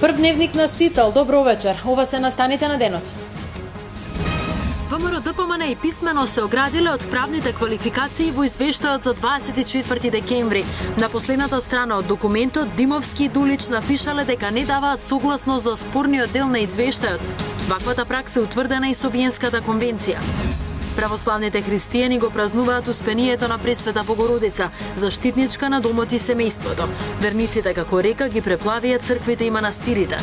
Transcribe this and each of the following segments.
Прв дневник на Сител. Добро вечер. Ова се настаните на денот. ВМРО ДПМН и писмено се оградиле од правните квалификации во извештајот за 24 декември. На последната страна од документот Димовски и Дулич напишале дека не даваат согласност за спорниот дел на извештајот. Ваквата пракса е утврдена и со Виенската конвенција. Православните христијани го празнуваат успението на Пресвета Богородица, заштитничка на домот и семејството. Верниците како река ги преплавија црквите и манастирите.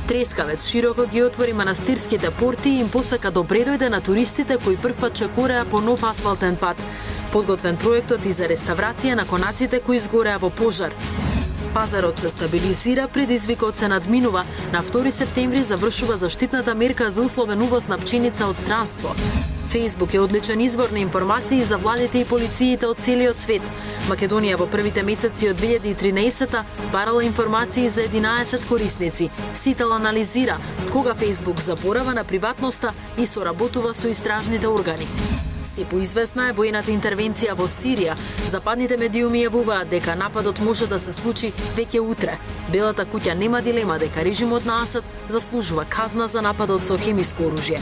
Трескавец широко ги отвори манастирските порти и им посака добре дојде на туристите кои првпат чекореа по нов асфалтен пат. Подготвен проектот и за реставрација на конаците кои изгореа во пожар. Пазарот се стабилизира, предизвикот се надминува. На 2 септември завршува заштитната мерка за условен увоз на пченица од странство. Фејсбук е одличен извор на информации за владите и полициите од целиот свет. Македонија во првите месеци од 2013 барала информации за 11 корисници. Сител анализира кога Фејсбук заборава на приватноста и соработува со истражните органи. Се поизвестна е воената интервенција во Сирија. Западните медиуми јавуваат дека нападот може да се случи веќе утре. Белата куќа нема дилема дека режимот на Асад заслужува казна за нападот со хемиско оружје.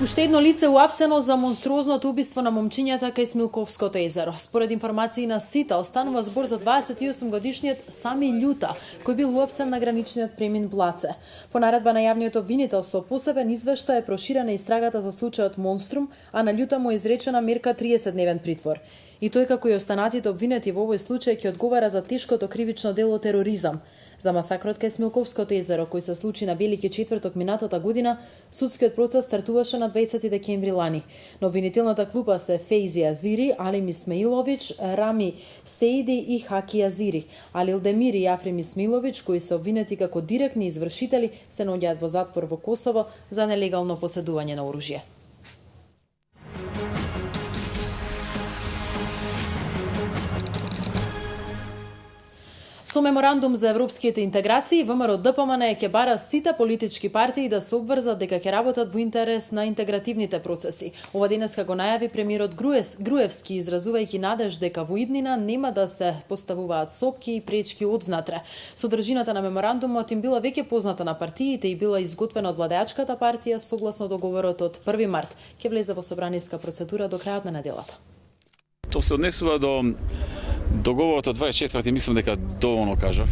Уште едно лице уапсено за монструозното убиство на момчињата кај Смилковското езеро. Според информации на Сител, станува збор за 28-годишниот Сами Љута, кој бил уапсен на граничниот премин Блаце. По наредба на јавниот обвинител со посебен извештај е проширена истрагата за случајот Монструм, а на Љута му е изречена мерка 30-дневен притвор. И тој како и останатите обвинети во овој случај ќе одговара за тешкото кривично дело тероризам. За масакрот кај Смилковското езеро, кој се случи на Велики четврток минатата година, судскиот процес стартуваше на 20 декември лани. На обвинителната клупа се Фейзи Азири, Алим Исмаилович, Рами Сейди и Хаки Азири. Алил Демир и Африм Исмаилович, кои се обвинети како директни извршители, се наоѓаат во затвор во Косово за нелегално поседување на оружје. Со меморандум за европските интеграции, ВМРО ДПМН ќе бара сите политички партии да се обврзат дека ќе работат во интерес на интегративните процеси. Ова денеска го најави премиерот Груевски, изразувајќи надеж дека во иднина нема да се поставуваат сопки и пречки одвнатре. Содржината на меморандумот им била веќе позната на партиите и била изготвена од владеачката партија согласно договорот од 1 март. Ќе влезе во собраниска процедура до крајот на неделата. Тоа се однесува до договорот од 24-ти, мислам дека доволно кажав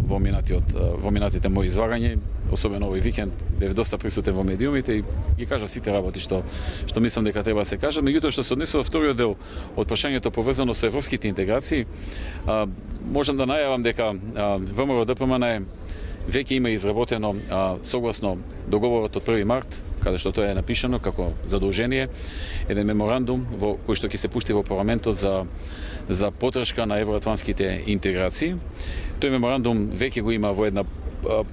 во минатите мои излагања, особено овој викенд бев доста присутен во медиумите и ги кажав сите работи што мислам дека треба да се кажа. Меѓутоа што се однесува вториот дел од прашањето поврзано со европските интеграции, можам да најавам дека ВМРО ДПМН веќе има изработено согласно договорот од 1 март, каде што тоа е напишано како задолжение, еден меморандум во кој што ќе се пушти во парламентот за поддршка на евроатлантските интеграции. Тој меморандум веќе го има во една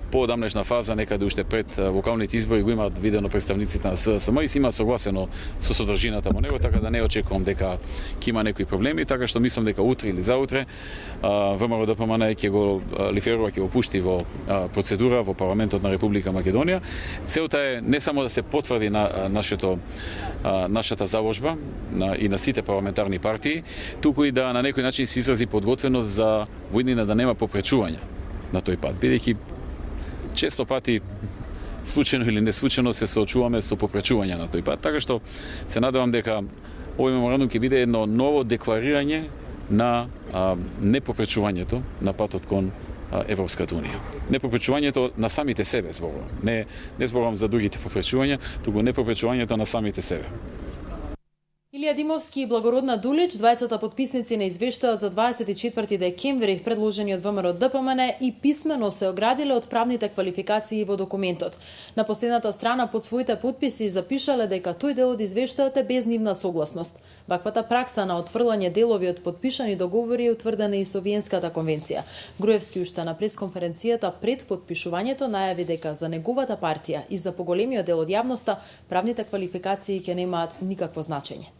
поодамнешна фаза, некаде уште пред локалните избори го имаат видено представниците на СДСМ и се има согласено со содржината во него, така да не очекувам дека ќе има некои проблеми, така што мислам дека утре или заутре ВМРО ДПМН ќе го лиферува, ќе го пушти во процедура во парламентот на Република Македонија. Целта е не само да се потврди на нашата заложба и на сите парламентарни партии, туку и да на некој начин се изрази подготвеност за во иднина да нема попречување на тој пат, бидејќи често пати случајно или неслучајно се соочуваме со попречување на тој пат, така што се надевам дека овој меморандум ќе биде едно ново декларирање на непопречувањето на патот кон Европската унија. Непопречувањето на самите себе зборувам. Не зборувам за другите попречувања, туку непопречувањето на самите себе. Илија Димовски и Благородна Дулич, двајцата потписници на извештајот за 24 декември, предложени од ВМРО ДПМН, и писмено се оградиле од правните квалификации во документот. На последната страна под своите потписи запишале дека тој дел од извештајот е без нивна согласност. Ваквата пракса на отфрлање делови од подпишани договори е утврдена и со Виенската конвенција. Груевски уште на пресконференцијата пред подпишувањето најави дека за неговата партија и за поголемиот дел од јавноста правните квалификации ќе немаат никакво значење.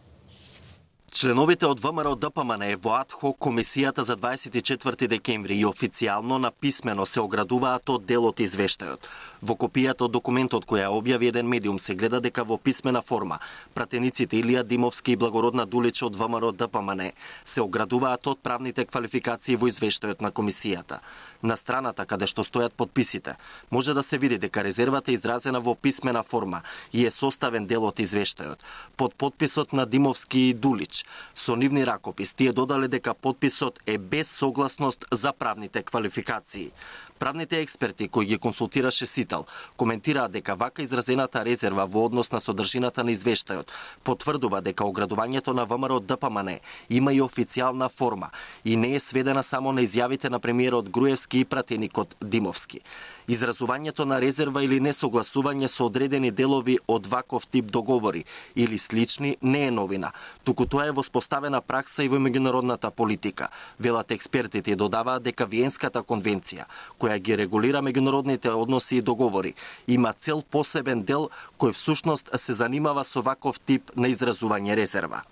Членовите од ВМРО ДПМН во ад-хок комисијата за 24 декември и официјално написмено се оградуваат од делот извештајот. Во копијата од документот која објави еден медиум се гледа дека во писмена форма пратениците Илија Димовски и Благородна Дулич од ВМРО ДПМН се оградуваат од правните квалификации во извештајот на комисијата. На страната каде што стојат подписите, може да се види дека резервата е изразена во писмена форма и е составен дел од извештајот. Под подписот на Димовски и Дулич, со нивни ракопис, тие додале дека подписот е без согласност за правните квалификации. Правните експерти кои ги консултираше Сител коментираа дека вака изразената резерва во однос на содржината на извештајот потврдува дека оградувањето на ВМРО ДПМН има и официјална форма и не е сведена само на изјавите на премиерот Груевски и пратеникот Димовски. Изразувањето на резерва или несогласување со одредени делови од ваков тип договори или слични не е новина, туку тоа е воспоставена пракса и во меѓународната политика. Велат експертите и додаваат дека Виенската конвенција, која ги регулира меѓународните односи и договори, има цел посебен дел кој всушност се занимава со ваков тип на изразување резерва.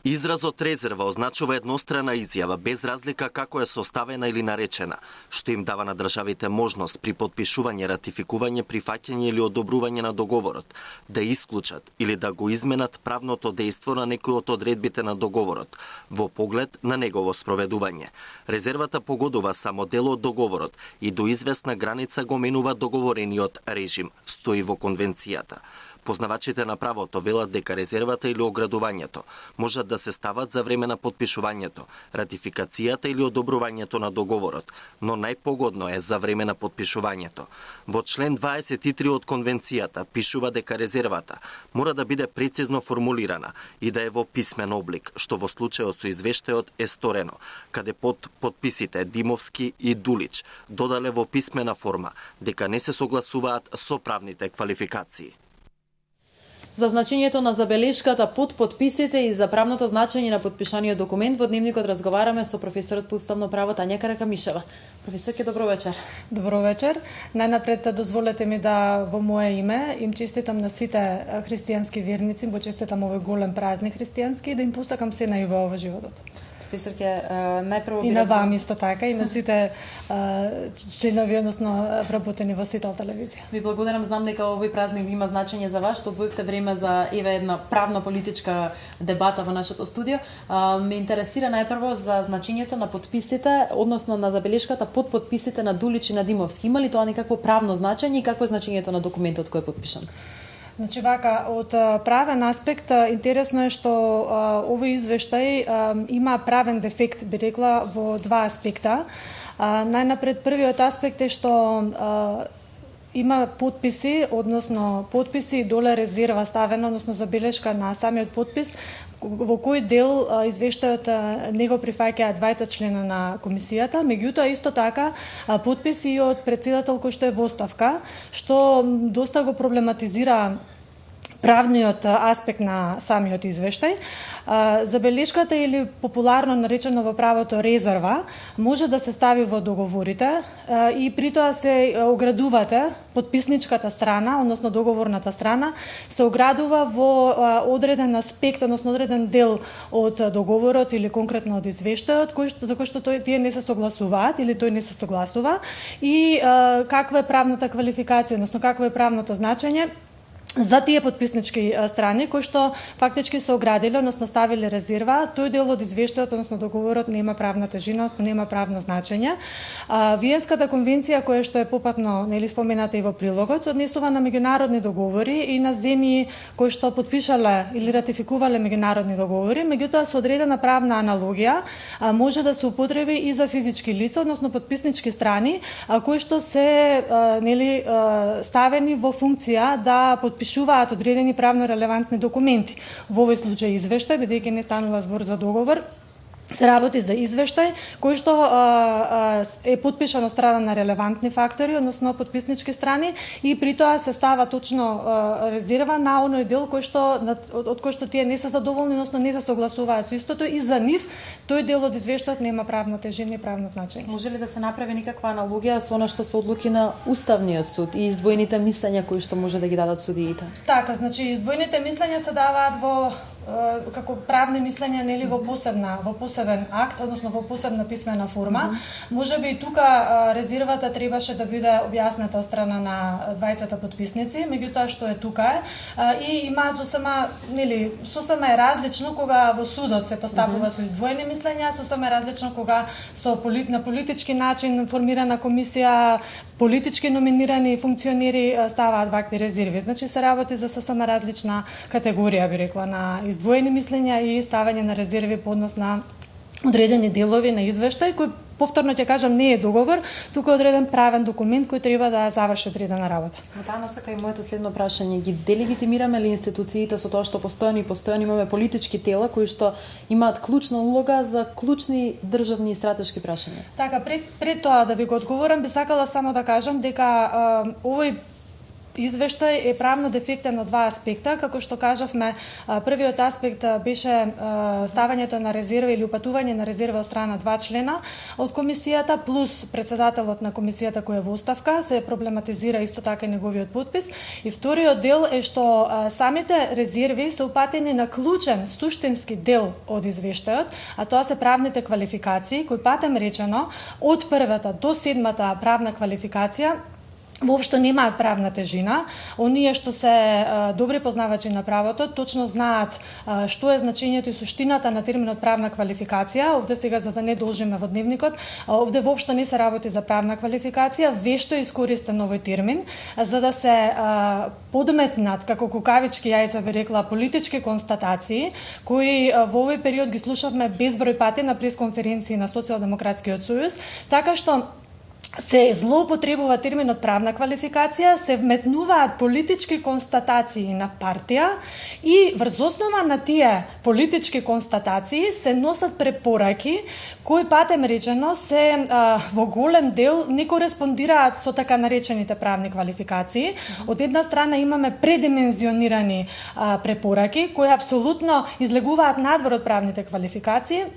Изразот резерва означува еднострана изјава без разлика како е составена или наречена, што им дава на државите можност при подпишување, ратификување, прифаќање или одобрување на договорот да исклучат или да го изменат правното дејство на некој од одредбите на договорот во поглед на негово спроведување. Резервата погодува само дел од договорот и до известна граница го менува договорениот режим, стои во конвенцијата. Познавачите на правото велат дека резервата или оградувањето можат да се стават за време на подпишувањето, ратификацијата или одобрувањето на договорот, но најпогодно е за време на подпишувањето. Во член 23 од конвенцијата пишува дека резервата мора да биде прецизно формулирана и да е во писмен облик, што во случајот со извештајот е сторено, каде под подписите Димовски и Дулич додале во писмена форма дека не се согласуваат со правните квалификации. За значењето на забелешката под подписите и за правното значење на подпишаниот документ во Дневникот разговараме со професорот по уставно право Тања Каракамишева. Професорке, добро вечер. Добро вечер. Најнапред дозволете ми да во мое име им честитам на сите христијански верници, го честитам овој голем празник христијански и да им посакам се најубаво во животот. Професорке, најпрво и на вам исто така и на сите членови, односно вработени во Сител телевизија. Ви благодарам, знам дека овој празник има значење за вас, што одвоивте време за една правно-политичка дебата во нашето студио. Ме интересира најпрво за значењето на подписите, односно на забелешката под подписите на Дулич и на Димовски. Има ли тоа некакво правно значење и какво е значењето на документот кој е подпишан? Значи вака, од правен аспект, интересно е што овој извештај има правен дефект, би рекла, во два аспекта. Најнапред, првиот аспект е што има подписи, односно подписи и доле резерва ставена, односно забелешка на самиот подпис, во кој дел извештајот не го прифаќаат двајца члена на комисијата, меѓутоа исто така подписи и од претседател кој што е во оставка, што доста го проблематизира правниот аспект на самиот извештај. Забелешката или популарно наречено во правото резерва може да се стави во договорите и при тоа се оградувате, подписничката страна, односно договорната страна, се оградува во одреден аспект, односно одреден дел од договорот или конкретно од извештајот, за кој што тие не се согласуваат или тој не се согласува и каква е правната квалификација, односно какво е правното значење за тие подписнички страни кои што фактички се оградиле, односно ставиле резерва, тој дел од извештајот, односно договорот нема правна тежина, нема правно значење. Виенската конвенција која што е попатно нели спомената и во прилогот, се однесува на меѓународни договори и на земји кои што потпишале или ратификувале меѓународни договори, меѓутоа со одредена правна аналогија може да се употреби и за физички лица, односно подписнички страни кои што се нели ставени во функција да подпишуваат одредени правно релевантни документи. Во овој случај извештај, бидејќи не станува збор за договор, се работи за извештај кој што е подпишан од страна на релевантни фактори, односно подписнички страни и при тоа се става точно резерва на оној дел кој што од кој што тие не се задоволни, односно не се согласуваат со истото и за нив тој дел од извештајот нема правна тежина и правно значење. Може ли да се направи никаква аналогија со она што се одлуки на Уставниот суд и издвоените мислења кои што може да ги дадат судиите? Така, значи издвоените мислења се даваат во како правни мислења нели во посебен акт, односно во посебна писмена форма. Можеби и тука резервата требаше да биде објасната од страна на двајцата подписници, меѓутоа што е тука и има сосема е различно кога во судот се постапува со издвоени мислења, сосема е различно кога на политички начин формирана комисија, политички номинирани функционери ставаат вакви резерви. Значи се работи за сосема различна категорија, би рекла, на издвоени мислења и ставање на резерви по однос на одредени делови на извештај, кој повторно ќе кажам не е договор, туку е одреден правен документ кој треба да заврши одредена работа. Но таа насака и моето следно прашање, ги делегитимираме ли институциите со тоа што постојано имаме политички тела кои што имаат клучна улога за клучни државни и стратешки прашања? Така, пред тоа да ви го одговорам, би сакала само да кажам дека овој извештај е правно дефектен од два аспекта. Како што кажавме, првиот аспект беше ставањето на резерва или упатување на резерва од страна 2 члена од комисијата, плюс председателот на комисијата кој е во оставка, се проблематизира исто така и неговиот подпис. И вториот дел е што самите резерви се упатени на клучен, суштински дел од извештајот, а тоа се правните квалификации, кои патем речено, од првата до седмата правна квалификација воопшто немаат правна тежина. Оние што се добри познавачи на правото точно знаат што е значењето и суштината на терминот правна квалификација. Овде сега, за да не должиме во дневникот, овде воопшто не се работи за правна квалификација, вешто е искористен овој термин за да се подметнат како кукавички јајца, би рекла, политички констатации кои во овој период ги слушавме безброј пати на пресконференции на Социјалдемократскиот сојуз, така што се злоупотребува терминот правна квалификација, се вметнуваат политички констатации на партија и врз основа на тие политички констатации се носат препораки кои патем речено се во голем дел не кореспондираат со така наречените правни квалификации. Од една страна имаме предимензионирани препораки кои апсолутно излегуваат надвор од правните квалификации.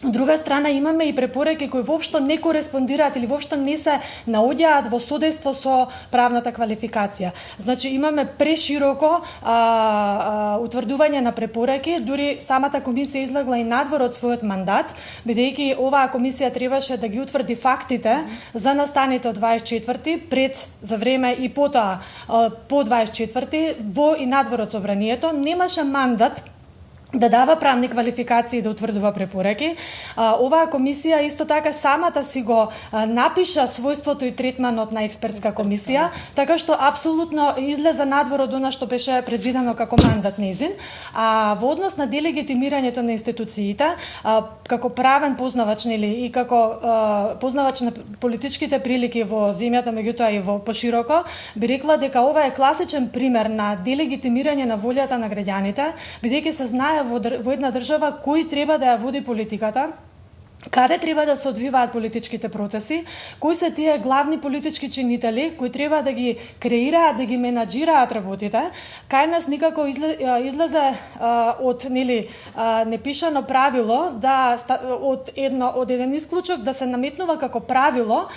Од друга страна имаме и препораки кои воопшто не кореспондираат или воопшто не се наоѓаат во содейство со правната квалификација. Значи имаме прешироко утврдување на препораки, дури самата комисија излегла и надвор од својот мандат, бидејќи оваа комисија требаше да ги утврди фактите за настаните од 24-ти, пред, за време и потоа по 24-ти, во и надвор од собранието, немаше мандат да дава правни квалификации да утврдува препораки. Оваа комисија исто така самата си го напиша својството и третманот на експертска комисија, така што апсолутно излезе надвор од она што беше предвидено како мандат нејзин. Во однос на делегитимирањето на институциите, како правен познавач и како познавач на политичките прилики во земјата, меѓутоа и во пошироко, би рекла дека ова е класичен пример на делегитимирање на волјата на граѓаните, бидејќи се знае во една држава кој треба да ја води политиката, каде треба да се одвиваат политичките процеси, кои се тие главни политички чинители кои треба да ги креираат, да ги менаџираат работите. Кај нас никако излезе од непишано правило од еден исклучок да се наметнува како правило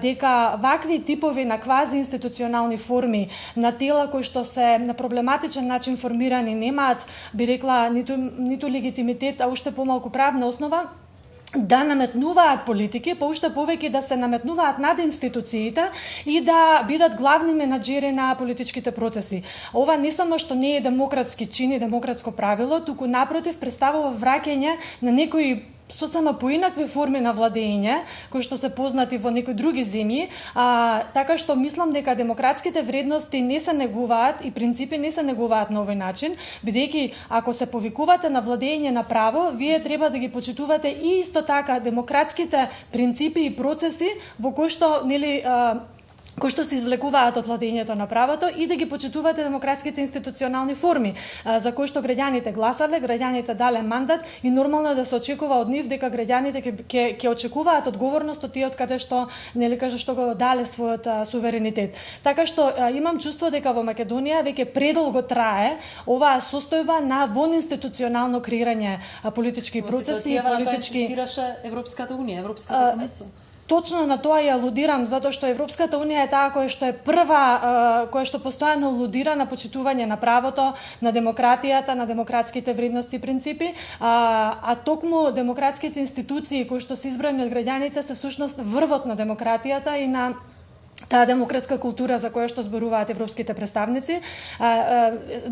дека вакви типови на квази институционални форми на тела кои што се на проблематичен начин формирани немаат, би рекла, ниту легитимитет, а уште помалку правна основа да наметнуваат политики, па уште повеќе да се наметнуваат над институциите и да бидат главни менаџери на политичките процеси. Ова не само што не е демократски чин и демократско правило, туку напротив представува враќање на некои сосема поинакви форми на владење, кои што се познати во некои други земји, така што мислам дека демократските вредности не се негуваат и принципи не се негуваат на овој начин, бидејќи ако се повикувате на владење на право, вие треба да ги почитувате и исто така демократските принципи и процеси во кои што кои што се извлекуваат од владењето на правото и да ги почитувате демократските институционални форми, за кои што граѓаните гласале, граѓаните дале мандат и нормално е да се очекува од нив дека граѓаните ќе очекуваат одговорност од тие од каде што што го дале својот суверенитет. Така што имам чувство дека во Македонија веќе предолго трае оваа состојба на вонинституционално креирање политички процеси и политички. Инсистираше Европската унија, Европската комисија. Точно на тоа ја алудирам, затоа што Европската унија е таа која што е прва, која што постојано алудира на почитување на правото, на демократијата, на демократските вредности и принципи, а токму демократските институции кои што се избрани од граѓаните се всушност врвот на демократијата и на таа демократска култура за која што зборуваат европските представници.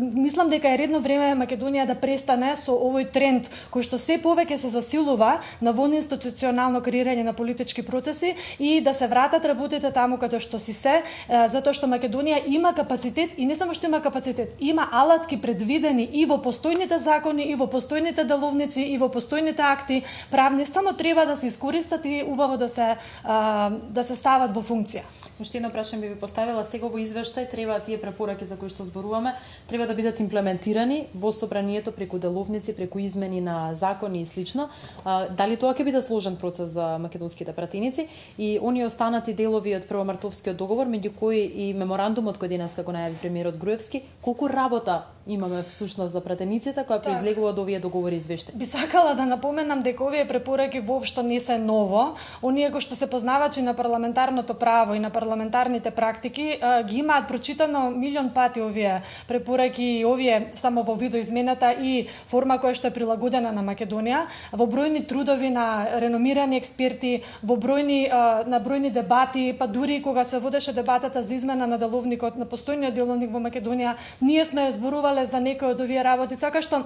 Мислам дека е редно време Македонија да престане со овој тренд кој што се повеќе се засилува на вонинституционално креирање на политички процеси и да се вратат работите таму каде што си се, затоа што Македонија има капацитет и не само што има капацитет, има алатки предвидени и во постојните закони, и во постојните деловници, и во постојните акти правни, само треба да се искористат и убаво да се стават во функција. Уште едно прашање би ви поставила. Сега во извештај треба тие препораки за кои што зборуваме, треба да бидат имплементирани во собранието преку деловници, преку измени на закони и слично. Дали тоа ќе биде сложен процес за македонските пратеници и оние останати делови од првомартовскиот договор, меѓу кои и меморандумот кој денеска го најави премиерот Груевски, колку работа имаме всушност за пратениците која произлегува од овие договори извештаи? Би сакала да напоменам дека овие препораки воопшто не се ново. Оние кои што се познавачи на парламентарното право и на парламентарните практики ги имаат прочитано милион пати овие препораки и овие само во видоизмената и форма која што е прилагодена на Македонија, во бројни трудови на реномирани експерти, во бројни дебати, па дури кога се водеше дебатата за измена на деловникот, на постојниот деловник во Македонија, ние сме зборувале за некои од овие работи, така што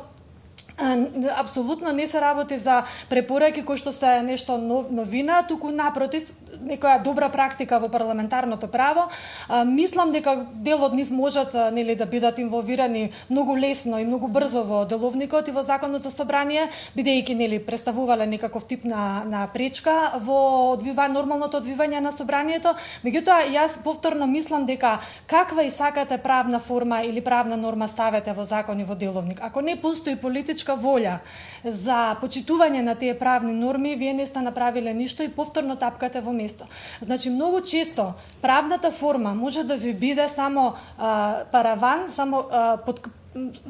апсолутно не се работи за препораки кои што се нешто новина, туку напротив, некоја добра практика во парламентарното право. Мислам дека дел од нив можат да бидат инволвирани многу лесно и многу брзо во деловникот и во законот за собрание, бидејќи представувале некаков тип на пречка во нормалното одвивање на собранието. Меѓутоа, јас повторно мислам дека каква и сакате правна форма или правна норма ставете во закон и во деловник, ако не постои политичка волја за почитување на тие правни норми, вие не сте направиле ништо и повторно тапкате во место. Значи, многу често правната форма може да ви биде само параван, само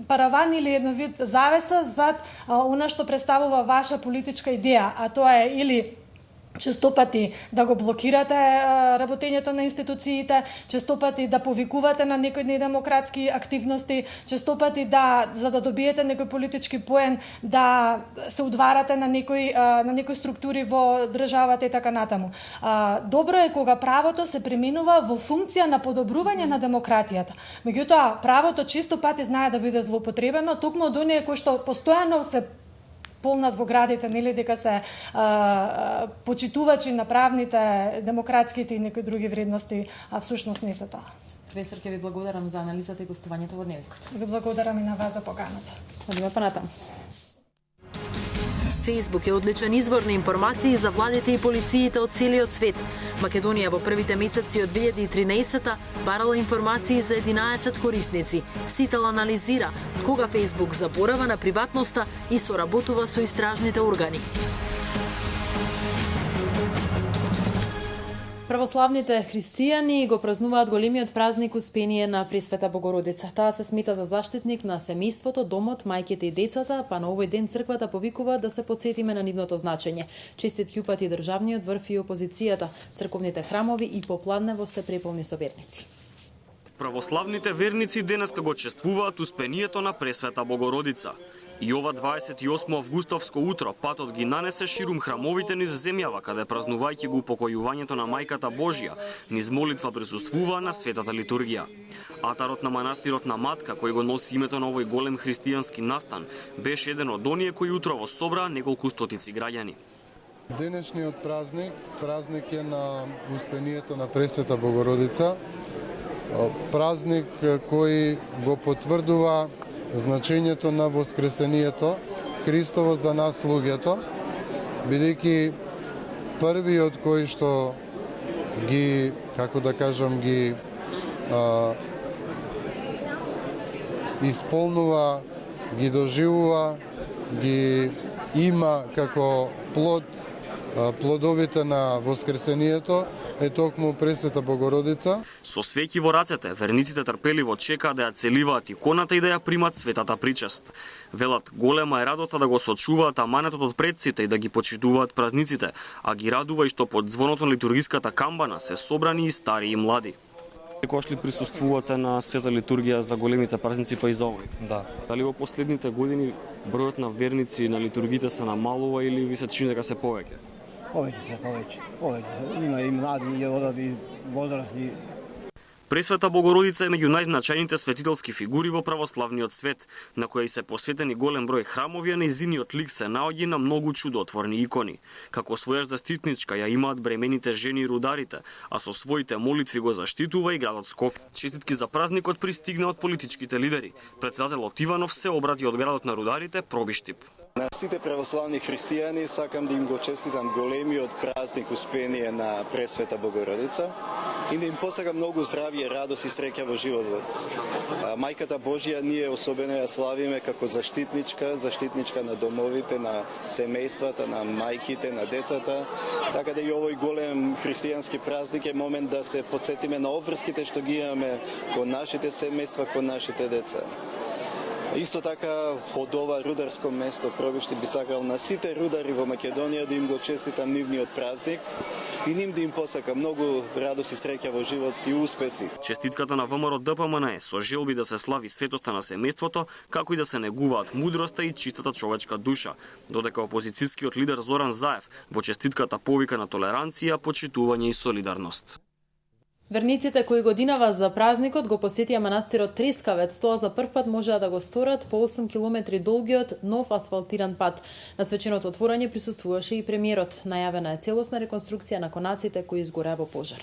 параван или едно вид завеса зад она што представува ваша политичка идеја, а тоа е или често пати да го блокирате работењето на институциите, често пати да повикувате на некои недемократски активности, често пати за да добиете некој политички поен, да се удварате на некои структури во државата и така натаму. Добро е кога правото се применува во функција на подобрување на демократијата. Меѓутоа, правото често пати знае да биде злоупотребено, токму од оние кои што постојано се полнат во градите, дека се почитувачи на правните, демократските и некои други вредности, а всушност не се тоа. Професор, ќе ви благодарам за анализата и гостувањето во Дневникот. Ви благодарам и на вас за поканата. Одиме понатаму. Facebook е одличен извор на информации за владите и полициите од целиот свет. Македонија во првите месеци од 2013 барала информации за 11 корисници. Сител анализира кога Facebook заборава на приватноста и соработува со истражните органи. Православните христијани го празнуваат големиот празник Успение на Пресвета Богородица. Таа се смета за заштитник на семејството, домот, мајките и децата, па на овој ден црквата повикува да се потсетиме на нивното значење. Честитки упати државниот врв и опозицијата. Црковните храмови и попладнево се преполни со верници. Православните верници денеска го чествуваат Успението на Пресвета Богородица. И ова 28 августовско утро патот ги нанесе ширум храмовите низ земјава, каде празнувајќи го упокојувањето на Мајката Божја, низ молитва присуствува на светата литургија. Атарот на манастирот на Матка, кој го носи името на овој голем христијански настан, беше еден од оние кои утрово собраа неколку стотици граѓани. Денешниот празник е на Успението на Пресвета Богородица, празник кој го потврдува значењето на воскресението Христово за нас луѓето, бидејќи првиот кој што ги, како да кажам, ги исполнува, ги доживува, ги има како плод плодовите на Воскресението е токму Пресвета Богородица. Со свеќи во рацете, верниците трпеливо чекаат да ја целиваат иконата и да ја примат светата причест. Велат, голема е радоста да го сочуваат аманетот од предците и да ги почитуваат празниците, а ги радува и што под звоното на литургиската камбана се собрани и стари и млади. Кој ли присуствувате на света литургија за големите празници па и за овој? Да. Дали во последните години бројот на верници на литургиите се намалува или ви се чини дека се повеќе? Повеќе. Има и млади, и одаби, возрастни. Пресвета Богородица е меѓу најзначајните светителски фигури во православниот свет, на која и се посветени голем број храмови, а нејзиниот лик се наоѓа на многу чудотворни икони. Како своја заштитничка ја имаат бремените жени и рударите, а со своите молитви го заштитува и градот Скопје. Честитки за празникот пристигна од политичките лидери. Председателот Иванов се обрати од градот на рударите Проби Штип. На сите православни христијани сакам да им го честитам големиот празник Успение на Пресвета Богородица и да им посакам многу здравје, радост и среќа во животот. Мајката Божија ние особено ја славиме како заштитничка на домовите, на семејствата, на мајките, на децата, така да и овој голем христијански празник е момент да се потсетиме на обврските што ги имаме кон нашите семејства, кон нашите деца. Исто така, од ова рударско место Проби Штип би сакал на сите рудари во Македонија да им го честитам нивниот празник и ним да им посакам многу радост и среќа во живот и успеси. Честитката на ВМРО ДПМН е со желби да се слави светоста на семејството, како и да се негуваат мудроста и чистата човечка душа, додека опозицијскиот лидер Зоран Заев во честитката повика на толеранција, почитување и солидарност. Верниците кои годинава за празникот го посетија манастирот Трескавец, тоа за прв пат можеа да го сторат по 8 километри долгиот нов асфалтиран пат. На свеченото отворање присуствуваше и премиерот. Најавена е целосна реконструкција на конаците кои изгораа во пожар.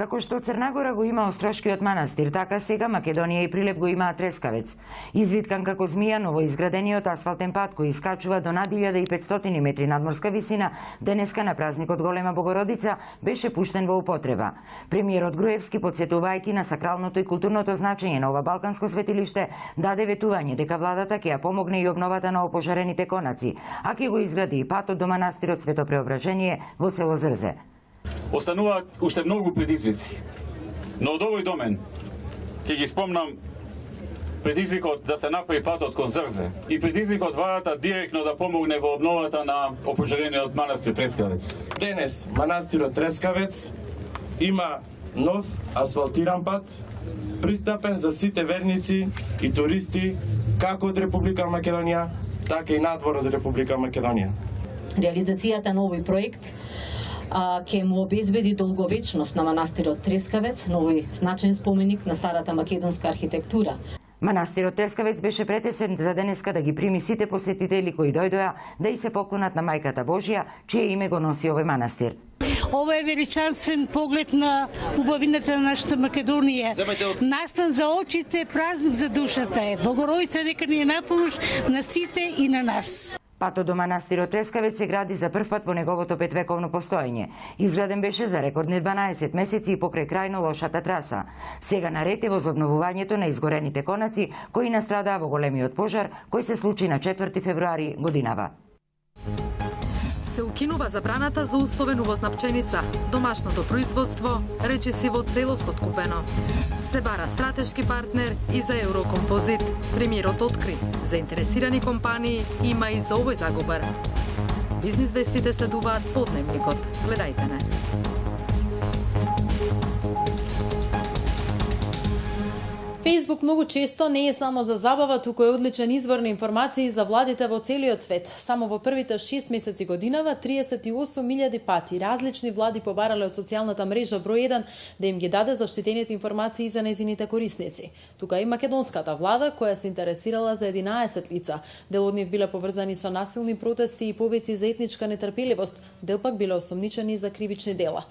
Како што Црнагора го има Острошкиот манастир, така сега Македонија и Прилеп го имаат Трескавец. Извиткан како змија, новоизградениот асфалтен пат кој искачува до над 1500 метри надморска висина, денеска на празникот Голема Богородица беше пуштен во употреба. Премиерот Груевски, потсетувајќи на сакралното и културното значење на ова балканско светилиште, даде ветување дека владата ќе ја помогне и обновата на опожарените конаци, а ќе го изгради и патот до манастирот Свето Преображение во село Зрзе. Остануваат уште многу предизвици, но од овој домен ќе ги спомнам предизвикот да се направи патот кон Зрзе и предизвикот владата директно да помогне во обновата на опожарениот манастир Трескавец. Денес манастирот Трескавец има нов асфалтиран пат, пристапен за сите верници и туристи како од Република Македонија, така и надвор од Република Македонија. Реализацијата на овој проект ќе му обезбеди долговечност на манастирот Трескавец, новој значаен споменик на старата македонска архитектура. Манастирот Трескавец беше претесен за денеска да ги прими сите посетители кои дојдоа да и се поклонат на Мајката Божија, чие име го носи овој манастир. Ова е величанствен поглед на убавината на нашата Македонија. Настан за очите, празник за душата е. Богородица нека ни е на помош на сите и на нас. Патот до манастирот Трескавец се гради за прв пат во неговото петвековно постоење. Изграден беше за рекордни 12 месеци и покрај крајно лошата траса. Сега наред е возобновувањето на изгорените конаци кои настрадаа во големиот пожар кој се случи на 4 февруари годинава. Се укинува забраната за условен увоз на пченица. Домашното производство рече си во целост откупено. Се бара стратешки партнер и за Еврокомпозит. Премиерот откри, заинтересирани компании има и за овој заговор. Бизнис вестите следуваат подневникот. Гледајте не. Фејсбук многу често не е само за забава, туку е одличен извор на информации за владите во целиот свет. Само во првите 6 месеци годинава 38.000 пати различни влади побарале од социјалната мрежа број 1 да им ги даде заштитените информации за нејзините корисници. Тука и македонската влада која се интересирала за 11 лица. Дел од нив биле поврзани со насилни протести и повици за етничка нетрпеливост, дел пак биле осомничени за кривични дела.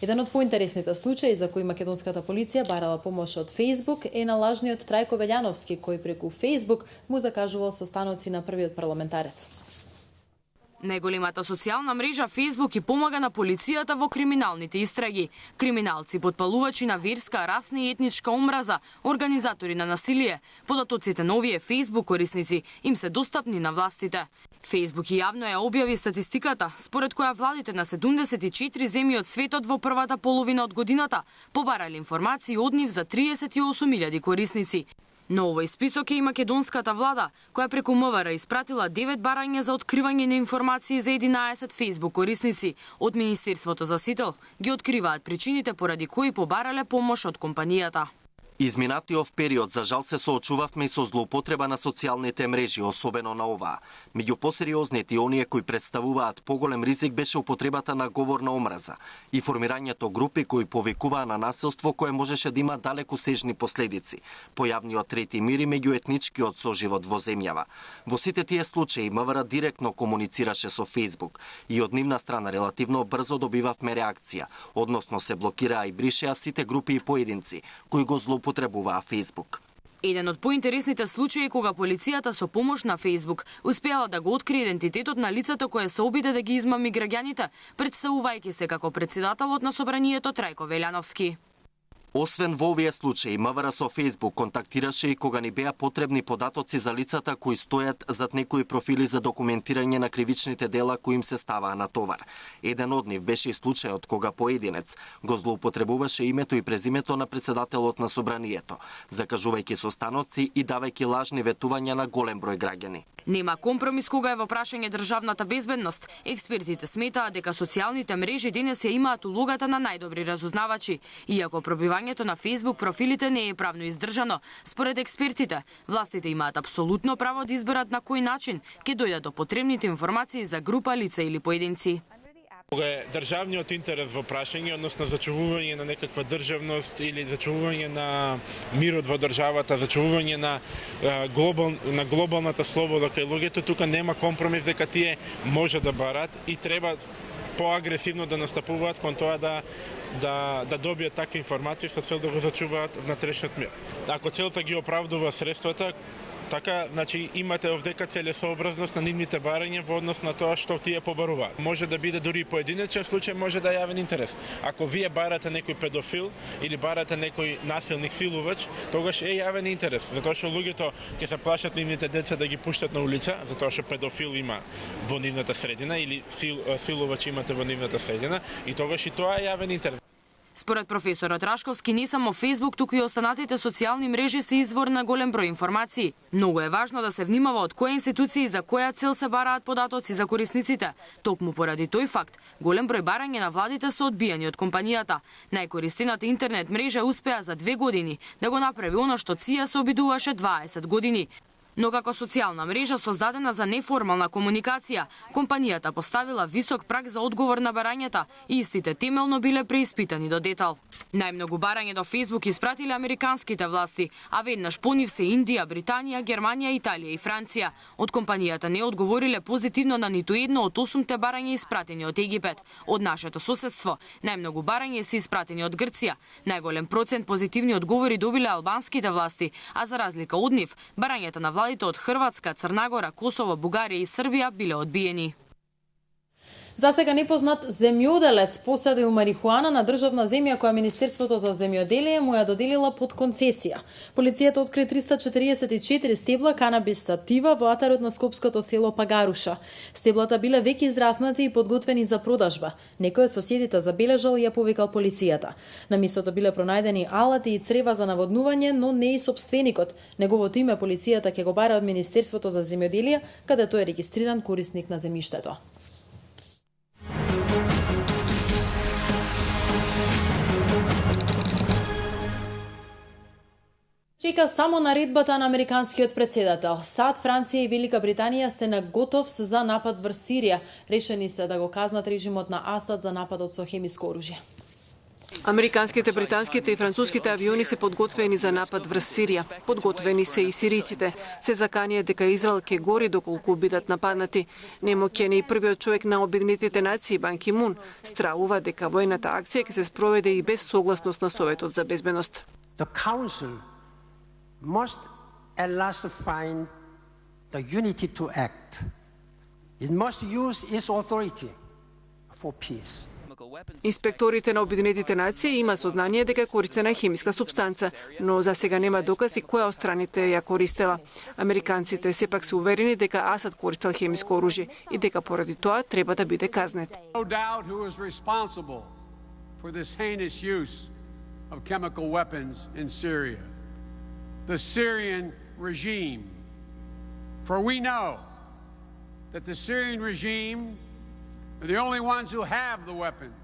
Еден од поинтересните случаи за кои македонската полиција барала помош од Фејсбук е на лажниот Трајко Велјановски, кој преку Фејсбук му закажувал состаноци на првиот парламентарец. Најголемата социјална мрежа Фејсбук и помага на полицијата во криминалните истраги. Криминалци, потпалувачи на верска, расна и етничка омраза, организатори на насилие, податоците на овие Фејсбук корисници им се достапни на властите. Фејсбук јавно ја објави статистиката, според која владите на 74 земји од светот во првата половина од годината побарале информации од нив за 38.000 корисници. Но овој список е и македонската влада, која преку МВР испратила 9 барања за откривање на информации за 11 Facebook корисници. Од Министерството за СИТЕЛ ги откриваат причините поради кои побарале помош од компанијата. Изминатиот период за жал се соочувавме и со злоупотреба на социјалните мрежи, особено на оваа. Меѓу посериозните и оние кои представуваат поголем ризик беше употребата на говор на омраза и формирањето групи кои повикуваа на насилство кое можеше да има далеку сежни последици, појавниот трети мир и меѓуетничкиот соживот во земјава. Во сите тие случаи МВР директно комуницираше со Facebook и од нивна страна релативно брзо добивавме реакција, односно се блокираа и бришеа сите групи и поединци кои го злоупотребуваа Facebook. Еден од поинтересните случаи кога полицијата со помош на Facebook успеала да го открие идентитетот на лицето кое се обиде да ги измами граѓаните, представувајќи се како претседателот на собранието Трајко Велјановски. Освен во овие случаи, МВР со Facebook контактираше и кога ни беа потребни податоци за лицата кои стојат зад некои профили за документирање на кривичните дела кои им се ставаа на товар. Еден од нив беше и случајот кога поединец го злоупотребуваше името и презимето на претседателот на собранието, закажувајќи состаноци и давајќи лажни ветувања на голем број граѓани. Нема компромис кога е во прашање државната безбедност. Експертите сметаат дека социјалните мрежи денес ја имаат улогата на најдобри разузнавачи, иако пробивањето на Facebook профилите не е правно издржано. Според експертите, властите имаат апсолутно право да изберат на кој начин ќе дојдат до потребните информации за група лица или поединци. Кога е државниот интерес во прашање, односно зачувување на некаква државност или зачувување на мирот во државата, зачувување на глобалната слобода кај луѓето, тука нема компромис дека тие може да барат и треба поагресивно да настапуваат кон тоа да добијат такви информации со цел да го зачуваат внатрешниот мир. Ако целта ги оправдува средствата, така, значи имате овдека целесообразност на нивните барања во однос на тоа што тие побаруваат. Може да биде дури поединечен случај, може да е јавен интерес. Ако вие барате некој педофил или барате некој насилник силувач, тогаш е јавен интерес, затоа што луѓето ќе се плашат нивните деца да ги пуштат на улица, затоа што педофил има во нивната средина или силувач имате во нивната средина и тогаш и тоа е јавен интерес. Според професорот Рашковски, не само Facebook, туку и останатите социјални мрежи се извор на голем број информации. Многу е важно да се внимава од која институции и за која цел се бараат податоци за корисниците. Токму поради тој факт, голем број барања на владите се одбијани од компанијата. Најкористената интернет мрежа успеа за 2 години да го направи она што ЦИА се обидуваше 20 години. Но како социјална мрежа создадена за неформална комуникација, компанијата поставила висок праг за одговор на барањата и истите темелно биле преиспитани до детал. Најмногу барање до Facebook испратиле американските власти, а веднаш по нив се Индија, Британија, Германија, Италија и Франција. Од компанијата не одговориле позитивно на ниту едно од 8 барања испратени од Египет. Од нашето соседство, најмногу барања се испратени од Грција. Најголем процент позитивни одговори добиле албанските власти, а за разлика од нив, барањата на владите од Хрватска, Црнагора, Косово, Бугарија и Србија биле одбиени. За сега непознат земјоделец посадил марихуана на државна земја која Министерството за земјоделие му ја доделила под концесија. Полицијата откри 344 стебла канабис сатива во атарот на скопското село Пагаруша. Стеблата биле веќе израснати и подготвени за продажба. Некој од соседите забележал и ја повикал полицијата. На местото биле пронајдени алати и црева за наводнување, но не и сопственикот. Неговото име полицијата ќе го бара од Министерството за земјоделие, каде тој е регистриран корисник на земјиштето. Чека само наредбата на американскиот претседател. САД, Франција и Велика Британија се на готовс за напад врз Сирија. Решени се да го казнат режимот на Асад за нападот со хемиско оружје. Американските, британските и француските авиони се подготвени за напад врз Сирија. Подготвени се и сириците. Се заканија дека Израел ќе гори доколку бидат нападнати. Немо Кени, првиот човек на Обединетите нации Бан Ки Мун, стравува дека војната акција ќе се спроведе и без согласност на Советот за безбедност. Must at last find the unity to act. It must use its authority for peace. Инспекторите на Обединетите нации има сознание дека е користена хемиска супстанца, но за сега нема докази која од страните ја користела. Американците сепак се уверени дека Асад користел хемиско оружје и дека поради тоа треба да биде казнет. Of chemical weapons in Syria, the Syrian regime. For we know that the Syrian regime are the only ones who have the weapons,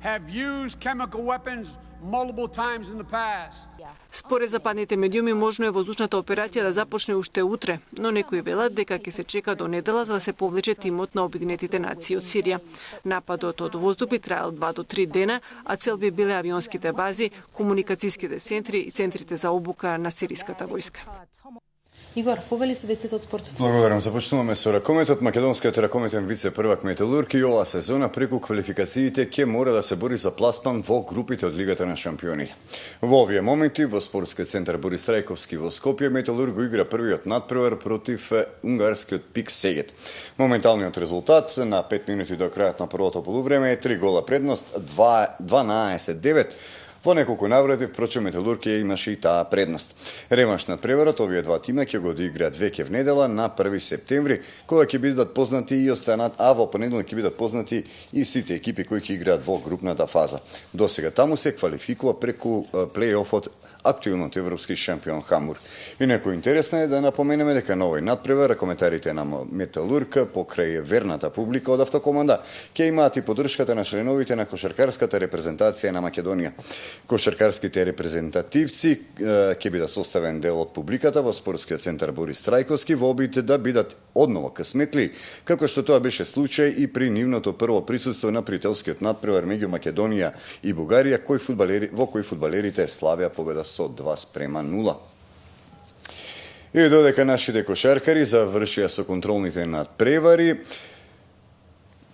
have used chemical weapons multiple times in the past. Според западните медиуми можно е воздушната операција да започне уште утре, но некои велат дека ќе се чека до недела за да се повлече тимот на Обединетите нации од Сирија. Нападот од воздух би траел 2 до 3 дена, а цел би биле авионските бази, комуникацијските центри и центрите за обука на сириската војска. Игор, повели со вестите од спортот. Благодарам. Започнуваме со ракометот. Македонскиот ракометен вице-првак Металург и оваа сезона преку квалификациите ќе мора да се бори за пласман во групите од Лигата на шампионите. Во овие моменти во спортскиот центар Борис Трајковски во Скопје Металург го игра првиот надпревар против унгарскиот ПИК Сегет. Моменталниот резултат на 5 минути до крајот на првото полувреме е 3 гола предност, 12-9. Во неколку наврати, впрочем, Металург ја имаше и таа предност. Ремаш на преварот, овие два тима ќе го одиграат веќе в недела на 1 септември, кога ќе бидат познати и останат, а во понеделник ќе бидат познати и сите екипи кои ќе играат во групната фаза. До сега таму се квалификува преку плей-офот актуелниот европски шампион Хамбург. И некој интересно е да напоменеме дека на овој надпревар коментарите на Металург покрај верната публика од Автокоманда ќе имаат и поддршката на членовите на кошаркарската репрезентација на Македонија. Кошаркарските репрезентативци ќе бидат составен дел од публиката во спортскиот центар Борис Трајковски во обид да бидат одново късметли, како што тоа беше случај и при нивното прво присуство на пријателскиот надпревар меѓу Македонија и Бугарија, во кој фудбалерите славеа победа со 2:0. И додека нашите кошаркари завршија со контролните надпревари,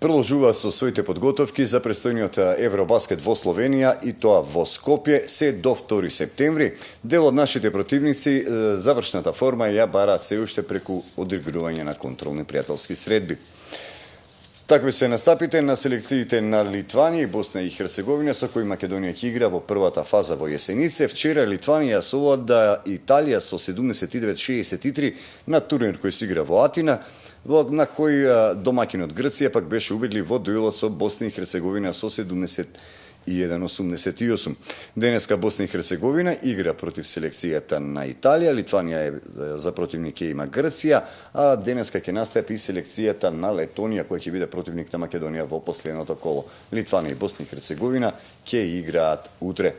продолжуваат со своите подготовки за престојниот Евробаскет во Словенија и тоа во Скопје се до 2 септември. Дел од нашите противници завршната форма ја бараат се уште преку одигрување на контролни пријателски средби. Такви се настапите на селекциите на Литванија и Босна и Херцеговина со кои Македонија ќе игра во првата фаза во есенице. Вчера Литванија совлада Италија со 79-63 на турнир кој се игра во Атина, на кој домаќинот Грција пак беше убедлив во дуелот со Босна и Херцеговина со 71-88. Денеска Босна и Херцеговина игра против селекцијата на Италија, Литванија за противник ќе има Грција, а денеска ќе настапи селекцијата на Летонија која ќе биде противник на Македонија во последното коло. Литванија и Босна и Херцеговина ќе играат утре.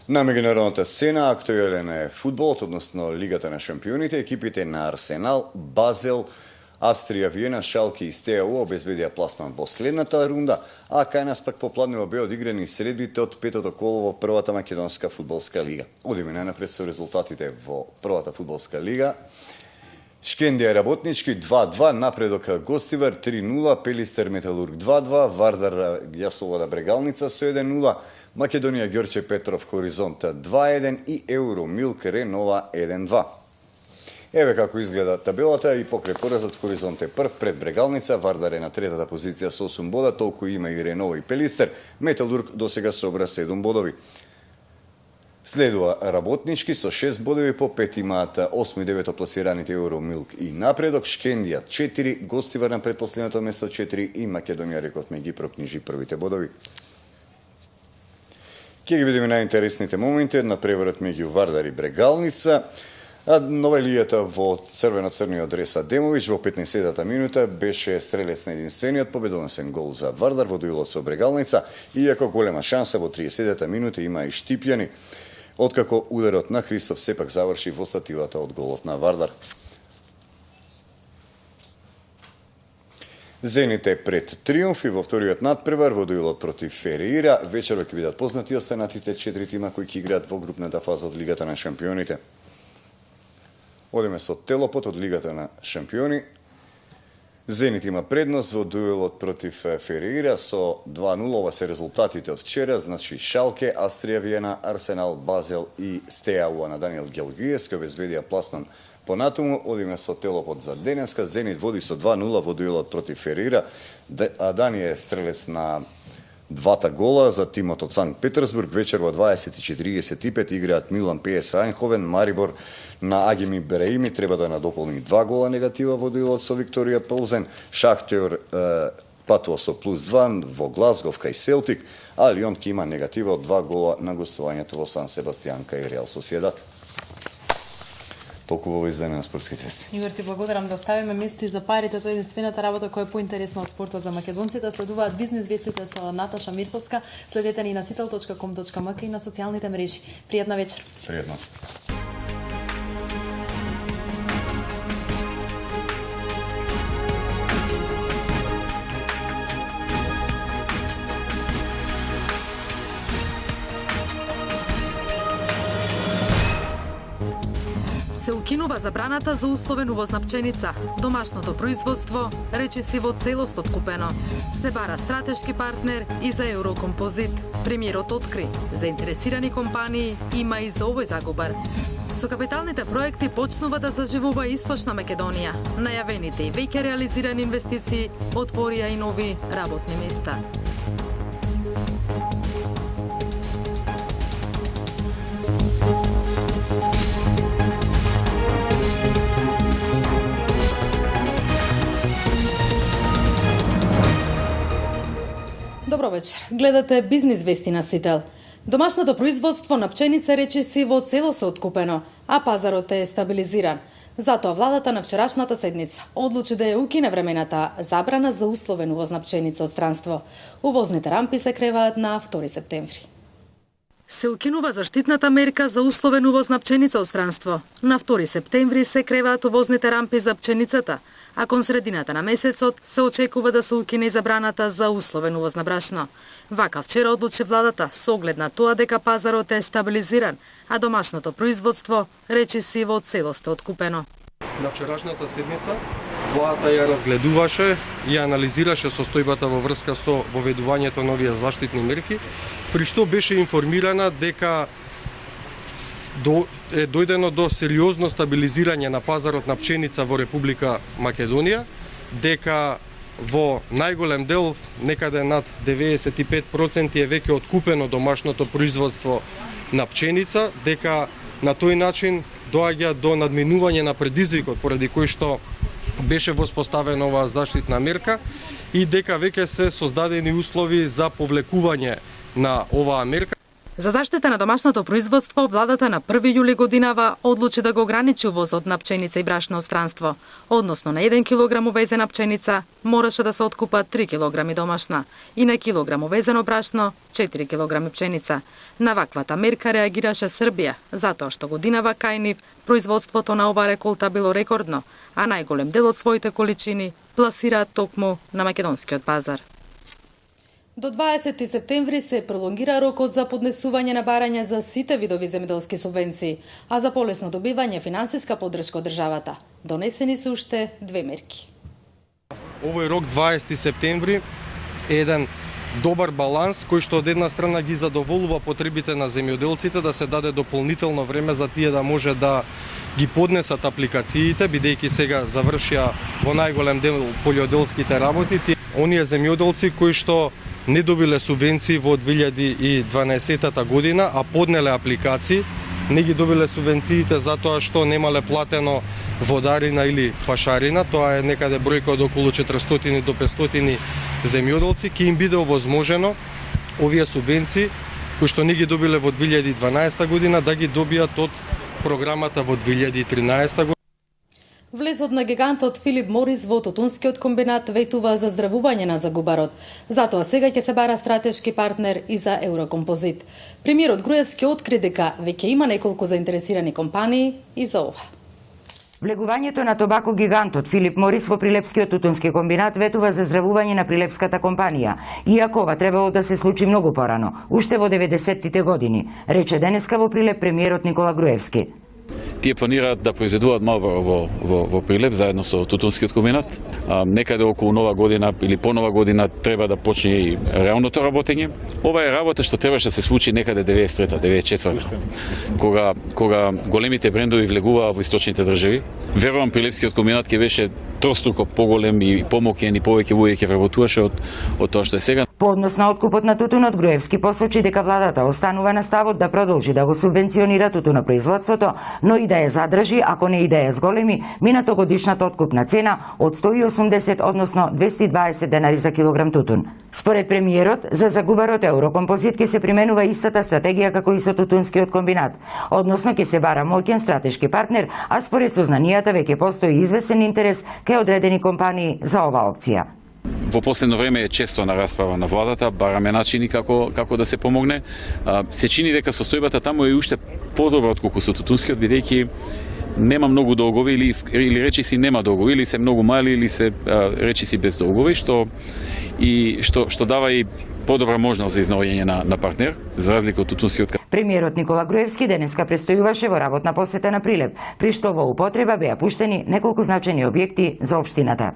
На меѓународната сцена актуелен е фудболот, односно Лигата на шампионите. Екипите на Арсенал, Базел, Австрија, Виена, Шалке и Стеау обезбедија пласман во следната рунда, а кај нас пак попладнево беа одиграни средбите од петото коло во првата македонска фудбалска лига. Одиме најнапред со резултатите во првата фудбалска лига. Шкендија Работнички 2-2, Напредок Гостивар 3-0, Пелистер Металург 2-2, Вардар Јасовода Брегалница со 1-0, Македонија Ѓорче Петров Хоризонт 2-1 и Евро Милк Ренова 1-2. Еве како изгледа табелата и покрај поразот Хоризонт е прв пред Брегалница, Вардар е на третата позиција со 8 бода, толку има и Ренова и Пелистер, Металург досега собра 7 бодови. Следува Работнички со 6 бодови, по 5 имаат 8 и 9 пласираните Евро Милк и Напредок, Шкендија 4, Гостивар на предпоследното место 4 и Македонија рековме ги прокнижи првите бодови. Ќе ги видиме најинтересните моменти на преварот меѓу Вардар и Брегалница. Новелијата во црвено-црниот дрес Адемовиќ во 15-та минута беше стрелец на единствениот победоносен гол за Вардар во дуелот со Брегалница, иако голема шанса во 30-та минута има и Штипјани, откако ударот на Христов сепак заврши во стативата од голот на Вардар. Зенит е пред триумф и во вториот надпревар во дуелот против Фереира. Вечерот ќе бидат познати останатите 4 тима кои ќе играат во групната фаза од Лигата на шампионите. Одиме со Телопот од Лигата на шампиони. Зенит има предност во дуелот против Фереира со 2-0. Ова се резултатите од вчера, значи Шалке, Австрија, Виена, Арсенал, Базел и Стеау на Даниел Гелгиевски обезбедија пласман Понатаму одиме со Телопот за денеска. Зенит води со 2-0 во дуелот против Ферира. А Дани е стрелец на двата гола за тимот од Санкт Петерсбург. Вечер во 20:45 играат Милан ПСВ Айнховен. Марибор на Агими Береими треба да надополни 2 гола негатива во дуелот со Викторија Пелзен. Шахтер патува со +2 во Глазгов кај Селтик, а Лион ки има негатива од 2 гола на гостувањето во Сан Себастијан кај Реал Сосиедад. Толку во издание на спортските вести. Игор, ти благодарам, да оставиме место и за парите, тоа е единствената работа која е поинтересна од спортот за македонците. Следуваат бизнес вестите со Наташа Мирсовска. Следете ни на sitel.com.mk и на социјалните мрежи. Пријатна вечер. Пријатно. Се укинува забраната за условен увоз на пченица. Домашното производство речиси во целост откупено. Се бара стратешки партнер и за Еврокомпозит. Премиерот откри, заинтересирани компании има и за овој загубар. Со капиталните проекти почнува да заживува Источна Македонија. Најавените и веќе реализирани инвестиции отворија и нови работни места. Добро вечер. Гледате бизнис вести на Сител. Домашното производство на пченица речиси во цело се откупено, а пазарот е стабилизиран. Затоа владата на вчерашната седница одлучи да ја укине времената забрана за условен увоз на пченица од странство. Увозните рампи се креваат на 2 септември. Се укинува заштитната мерка за условен увоз на пченица од странство. На 2 септември се креваат увозните рампи за пченицата, а кон средината на месецот се очекува да се укине забраната за условен увоз на брашно. Вака вчера одлучи владата со оглед на тоа дека пазарот е стабилизиран, а домашното производство речиси во целост откупено. На вчерашната седница владата ја разгледуваше и анализираше состојбата во врска со воведувањето на овие заштитни мерки, при што беше информирана дека е дојдено до сериозно стабилизирање на пазарот на пченица во Република Македонија, дека во најголем дел, некаде над 95% е веќе откупено домашното производство на пченица, дека на тој начин доаѓа до надминување на предизвикот поради кој што беше воспоставена оваа заштитна мерка и дека веќе се создадени услови за повлекување на оваа мерка. За заштита на домашното производство, владата на 1 јули годинава одлучи да го ограничи увозот на пченица и брашно од странство. Односно на 1 килограм увезена пченица мораше да се откупат 3 килограми домашна и на килограм увезено брашно 4 килограми пченица. На ваквата мерка реагираше Србија, затоа што годинава кај нив производството на оваа реколта било рекордно, а најголем дел од своите количини пласираат токму на македонскиот пазар. До 20 септември се пролонгира рокот за поднесување на барања за сите видови земјоделски субвенции, а за полесно добивање финансиска поддршка од државата. Донесени се уште 2 мерки. Овој рок 20 септември е еден добар баланс кој што од една страна ги задоволува потребите на земјоделците да се даде дополнително време за тие да може да ги поднесат апликациите, бидејќи сега завршија во најголем дел полјоделските работи. Оние земјоделци кои што не добиле субвенции во 2012 година, а поднеле апликации, не ги добиле субвенциите затоа што немале платено водарина или пашарина, тоа е некаде бројка од околу 400 до 500 земјоделци, ќе им биде овозможено овие субвенции кои што не ги добиле во 2012 година да ги добијат од програмата во 2013 година. Влезот на гигантот Филип Морис во Тутунскиот комбинат ветува за здравување на загубарот. Затоа сега ќе се бара стратешки партнер и за Еврокомпозит. Премиерот Груевски откри дека веќе има неколку заинтересирани компании и за ова. Влегувањето на тобако гигантот Филип Морис во Прилепскиот тутунски комбинат ветува за здравување на прилепската компанија, иако ова требало да се случи многу порано, уште во 90-тите години, рече денеска во Прилеп премиерот Никола Груевски. Тие планираат да произведуваат Малборо во Прилеп заедно со Тутунскиот комбинат. Некаде околу Нова година или по Нова година треба да почне и реалното работење. Ова е работа што требаше да се случи некаде 93-та, 94-та, кога големите брендови влегуваа во источните држави. Верувам Прилепскиот комбинат ќе беше троstruko поголем и помоќен и повеќе луѓе ќе вработуваше од тоа што е сега. По однос на откупот на тутунот, Груевски посочи дека владата останува на ставот да продолжи да го субвенционира тутунопроизводството, но и да ја задржи, ако не и да ја зголеми, минатогодишната откупна цена од 180, односно 220 денари за килограм тутун. Според премиерот, за загубарот Еврокомпозит ќе се применува истата стратегија како и со Тутунскиот комбинат, односно ќе се бара моќен стратешки партнер, а според сознанијата веќе постои известен интерес кај одредени компании за оваа опција. Во последно време е често на расправа на владата, бараме начини како да се помогне. Се чини дека состојбата таму е уште подобра отколку со Тутунскиот, бидејќи нема многу долгови или речиси нема долгови, или се многу мали, или се речиси без долгови, што дава и подобра можност за изнаоѓање на партнер, за разлика од Тутунскиот. Премиерот Никола Груевски денеска престојуваше во работна посета на Прилеп, при што во употреба беа пуштени неколку значајни објекти за општината.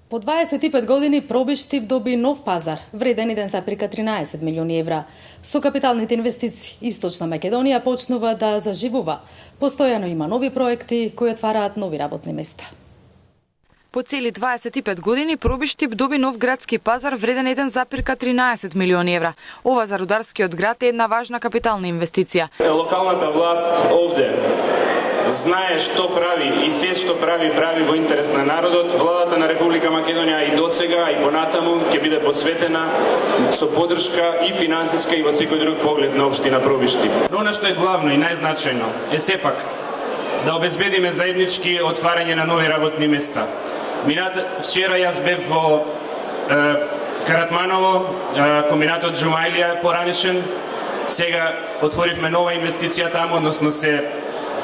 По 25 години Пробиштип доби нов пазар, вреден 1,13 милиони евра. Со капиталните инвестиции, Источна Македонија почнува да заживува. Постојано има нови проекти кои отвараат нови работни места. По цели 25 години Пробиштип доби нов градски пазар вреден 1,13 милиони евра. Ова за рударскиот град е една важна капитална инвестиција. Локалната власт овде знае што прави и се што прави во интерес на народот. Владата на Република Македонија и досега и понатаму ќе биде посветена со поддршка и финансиска и во секој друг поглед на општина Пробиштип. Но она што е главно и најзначајно е сепак да обезбедиме заеднички отварање на нови работни места. Вчера јас бев во Каратманово, комбинатот Джумаилија поранешен. Сега отворивме нова инвестиција таму, односно се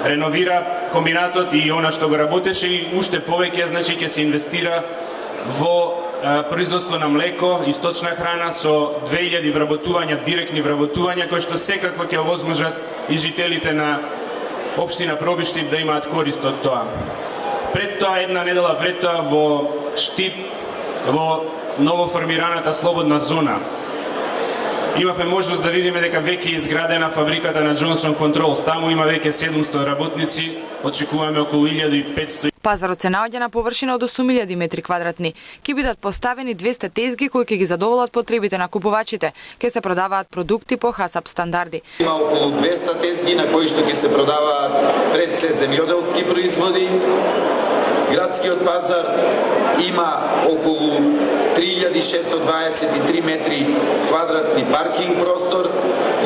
реновира комбинатот и она што го работеше и уште повеќе, значи ќе се инвестира во производство на млеко и сточна храна со 2000 вработувања, директни вработувања, кои што секако ќе овозможат и жителите на општина Пробиштип да имаат корист од тоа. Пред тоа, една недела пред тоа, во Штип, во новоформираната слободна зона, имавме можност да видиме дека веќе е изградена фабриката на Джонсон Контролс. Таму има веќе 700 работници, очекуваме околу 1500. Пазарот се наоѓа на површина од 8000 метри квадратни. Ќе бидат поставени 200 тезги кои ќе ги задоволат потребите на купувачите. Ќе се продаваат продукти по ХАСАП стандарди. Има околу 200 тезги на кои што ќе се продаваат пред се земјоделски производи. Градскиот пазар има околу 3623 метри квадратни паркинг простор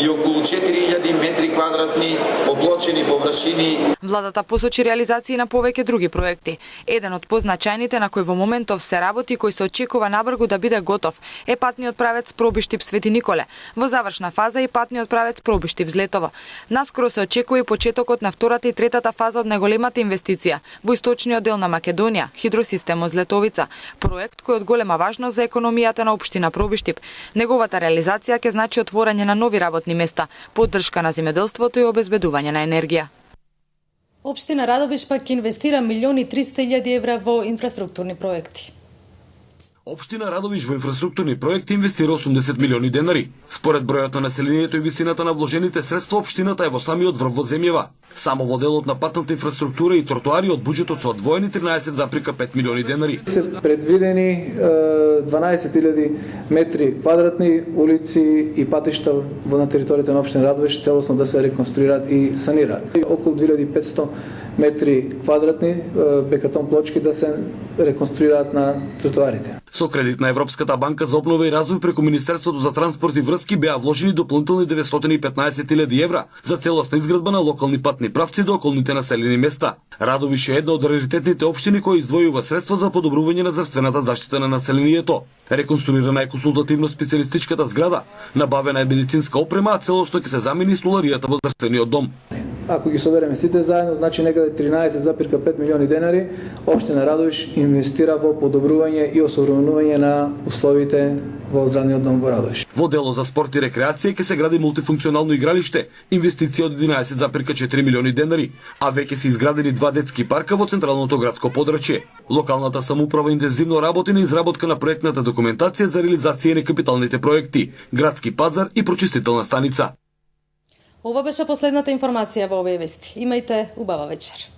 и околу 4000 метри квадратни оплочени површини. Владата посочи реализации на повеќе други проекти. Еден од позначајните на кој во моментов се работи, кој се очекува набрзо да биде готов, е патниот правец Пробиштип Свети Николе. Во завршна фаза и патниот правец Пробиштип Злетово. Наскоро се очекува и почетокот на втората и третата фаза од најголемата инвестиција во источниот дел на Македонија, хидросистемот Злетовица, проект кој е од голема важност за економијата на општина Пробиштип. Неговата реализација ќе значи отворање на нови работни места, поддршка на земјоделството и обезбедување на енергија. Општина Радовиш пак инвестира 1.300.000 евра во инфраструктурни проекти. Општина Радовиш во инфраструктурни проекти инвестира 80 милиони денари. Според бројот на населението и висината на вложените средства, општината е во самиот врв во земјава. Само во делот на патната инфраструктура и тротоари од буџетот се одвоени 13,5 милиони денари. Се предвидени 12.000 метри квадратни улици и патишта на територијата на општина Радовиш целосно да се реконструираат и санираат. Околу 2500 метри квадратни бекатон плочки да се реконструираат на тротоарите. Со кредит на Европската банка за обнова и развој преку Министерството за транспорт и врски беа вложени дополнителни 915.000 евра за целосна изградба на локални патни правци до околните населени места. Радовиш е една од раритетните општини кои издвојува средства за подобрување на здравствената заштита на населението. Реконструирана е консултативно специјалистичката зграда, набавена е медицинска опрема, а целосно ќе се замени столаријата во здравствениот дом. ако ги собереме сите заедно, значи некаде 13,5 милиони денари општина Радовиш инвестира во подобрување и осовременување на условите во здравниот дом во Радовиш. Во дело за спорт и рекреација ќе се гради мултифункционално игралиште, инвестиција од 11,4 милиони денари, а веќе се изградени 2 детски парка во централното градско подрачје. Локалната самоуправа интензивно работи на изработка на проектната документација за реализација на капиталните проекти, градски пазар и прочистителна станица. Ова беше последната информација во овие вести. Имајте убава вечер.